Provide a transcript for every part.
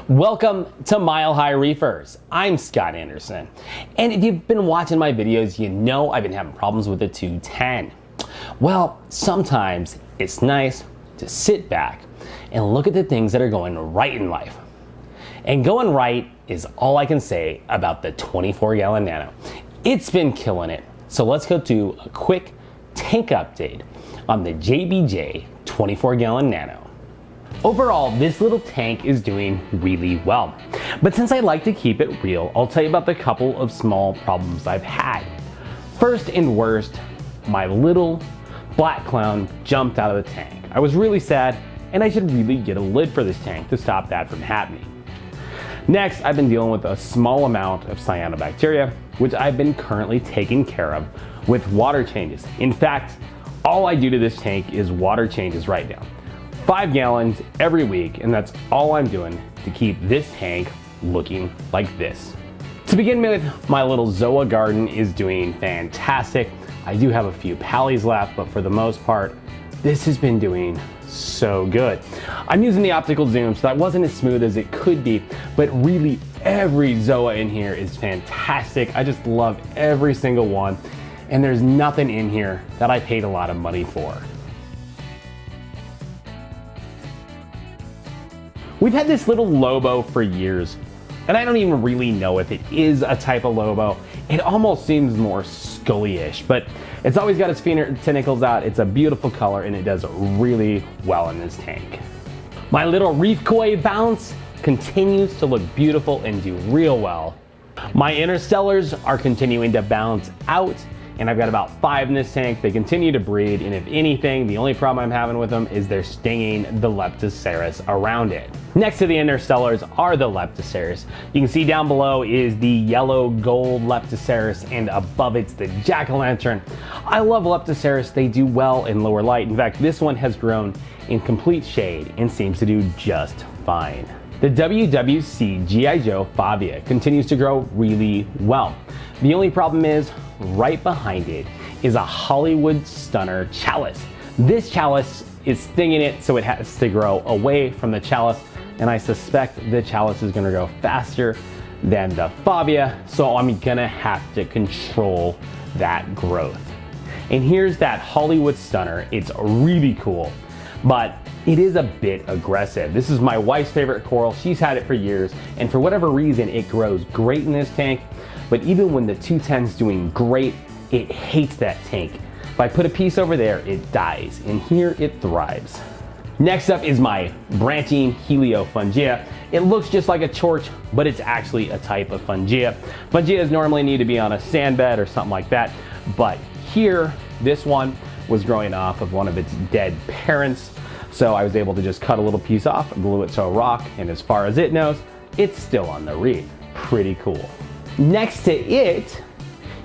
Welcome to Mile High Reefers. I'm Scott Anderson. And if you've been watching my videos, you know I've been having problems with the 210. Well, sometimes it's nice to sit back and look at the things that are going right in life. And going right is all I can say about the 24-gallon Nano. It's been killing it. So let's go to a quick tank update on the JBJ 24-gallon Nano. Overall, this little tank is doing really well. But since I like to keep it real, I'll tell you about the couple of small problems I've had. First and worst, my little black clown jumped out of the tank. I was really sad, and I should really get a lid for this tank to stop that from happening. Next, I've been dealing with a small amount of cyanobacteria, which I've been currently taking care of with water changes. In fact, all I do to this tank is water changes right now. 5 gallons every week, and that's all I'm doing to keep this tank looking like this. To begin with, my little ZOA Garden is doing fantastic. I do have a few pallies left, but for the most part, this has been doing so good. I'm using the optical zoom, so that wasn't as smooth as it could be, but really every ZOA in here is fantastic. I just love every single one, and there's nothing in here that I paid a lot of money for. We've had this little Lobo for years, and I don't even really know if it is a type of Lobo. It almost seems more scully-ish, but it's always got its tentacles out. It's a beautiful color, and it does really well in this tank. My little Reef koi bounce continues to look beautiful and do real well. My interstellars are continuing to bounce out, and I've got about 5 in this tank. They continue to breed, and if anything, the only problem I'm having with them is they're stinging the Leptis around it. Next to the interstellars are the Leptis. You can see down below is the yellow gold Leptis, and above it's the jack-o'-lantern. I love Leptis. They do well in lower light. In fact, this one has grown in complete shade and seems to do just fine. The WWC G.I. Joe Phobia continues to grow really well. The only problem is, right behind it is a Hollywood Stunner chalice. This chalice is stinging it, so it has to grow away from the chalice, and I suspect the chalice is gonna grow faster than the Phobia, so I'm gonna have to control that growth. And here's that Hollywood Stunner. It's really cool, but it is a bit aggressive. This is my wife's favorite coral. She's had it for years, and for whatever reason, it grows great in this tank. But even when the 210 is doing great, it hates that tank. If I put a piece over there, it dies, and here it thrives. Next up is my branching Heliophora. It looks just like a chorch, but it's actually a type of fungia. Fungias normally need to be on a sand bed or something like that, but here, this one was growing off of one of its dead parents, so I was able to just cut a little piece off, glue it to a rock, and as far as it knows, it's still on the reef. Pretty cool. Next to it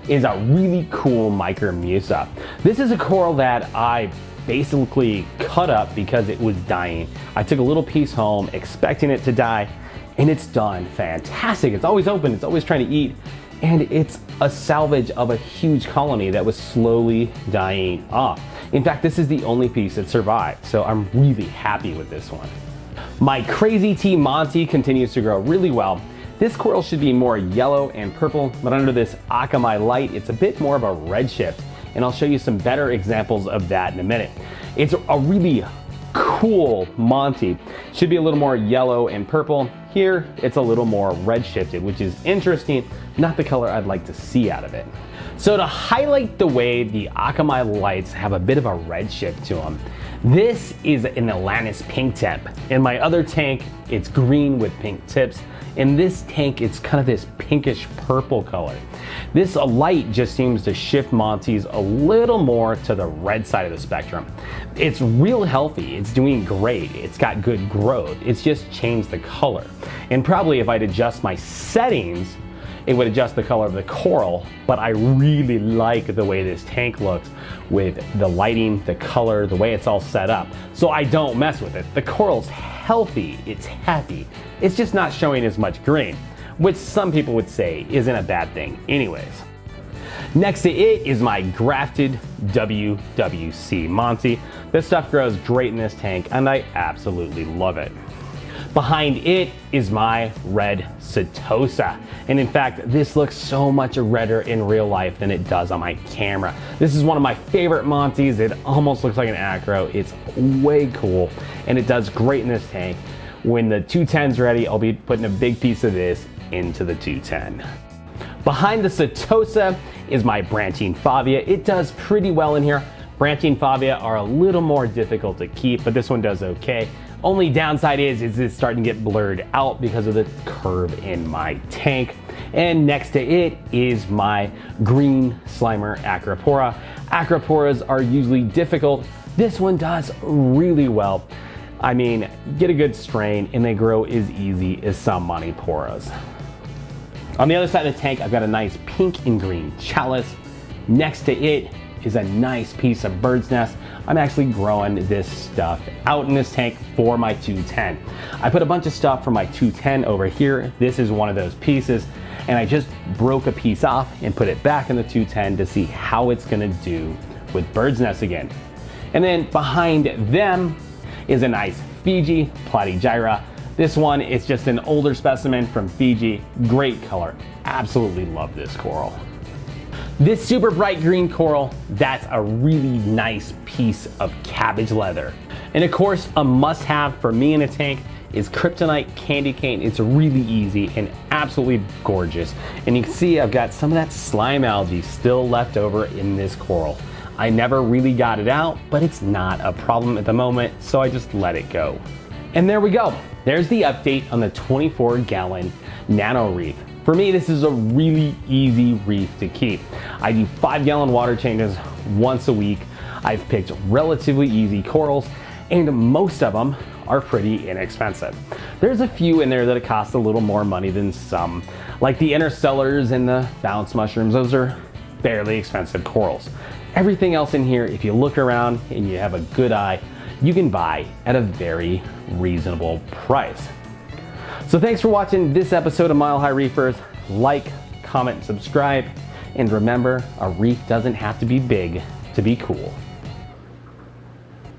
is a really cool Micramusa. This is a coral that I basically cut up because it was dying. I took a little piece home expecting it to die, and it's done fantastic. It's always open, it's always trying to eat, and it's a salvage of a huge colony that was slowly dying off. In fact, this is the only piece that survived, so I'm really happy with this one. My Crazy T Monty continues to grow really well. This coral should be more yellow and purple, but under this Akamai light, it's a bit more of a red shift, and I'll show you some better examples of that in a minute. It's a really cool Monty. Should be a little more yellow and purple. Here, it's a little more red shifted, which is interesting, not the color I'd like to see out of it. So to highlight the way the Akamai lights have a bit of a red shift to them, this is an Atlantis pink temp. In my other tank, it's green with pink tips. In this tank, it's kind of this pinkish purple color. This light just seems to shift Monty's a little more to the red side of the spectrum. It's real healthy, it's doing great, it's got good growth, it's just changed the color. And probably if I'd adjust my settings, it would adjust the color of the coral, but I really like the way this tank looks with the lighting, the color, the way it's all set up. So I don't mess with it. The coral's healthy, it's happy. It's just not showing as much green, which some people would say isn't a bad thing anyways. Next to it is my grafted WWC Monty. This stuff grows great in this tank, and I absolutely love it. Behind it is my red Setosa. And in fact, this looks so much redder in real life than it does on my camera. This is one of my favorite Montys. It almost looks like an acro. It's way cool, and it does great in this tank. When the 210's ready, I'll be putting a big piece of this into the 210. Behind the Setosa is my branching favia. It does pretty well in here. Branching favia are a little more difficult to keep, but this one does okay. Only downside is it's starting to get blurred out because of the curve in my tank. And next to it is my green Slimer Acropora. Acroporas are usually difficult. This one does really well. I mean, get a good strain and they grow as easy as some Monty porras. On the other side of the tank, I've got a nice pink and green chalice. Next to it is a nice piece of bird's nest. I'm actually growing this stuff out in this tank for my 210. I put a bunch of stuff for my 210 over here. This is one of those pieces, and I just broke a piece off and put it back in the 210 to see how it's gonna do with bird's nests again. And then behind them is a nice Fiji Platygyra. This one is just an older specimen from Fiji. Great color. Absolutely love this coral. This super bright green coral, that's a really nice piece of cabbage leather. And of course, a must-have for me in a tank is kryptonite candy cane. It's really easy and absolutely gorgeous. And you can see I've got some of that slime algae still left over in this coral. I never really got it out, but it's not a problem at the moment, so I just let it go. And there we go. There's the update on the 24-gallon Nano Reef. For me, this is a really easy reef to keep. I do 5-gallon water changes once a week. I've picked relatively easy corals, and most of them are pretty inexpensive. There's a few in there that cost a little more money than some, like the interstellars and the bounce mushrooms. Those are fairly expensive corals. Everything else in here, if you look around and you have a good eye, you can buy at a very reasonable price. So thanks for watching this episode of Mile High Reefers. Like, comment, subscribe, and remember, a reef doesn't have to be big to be cool.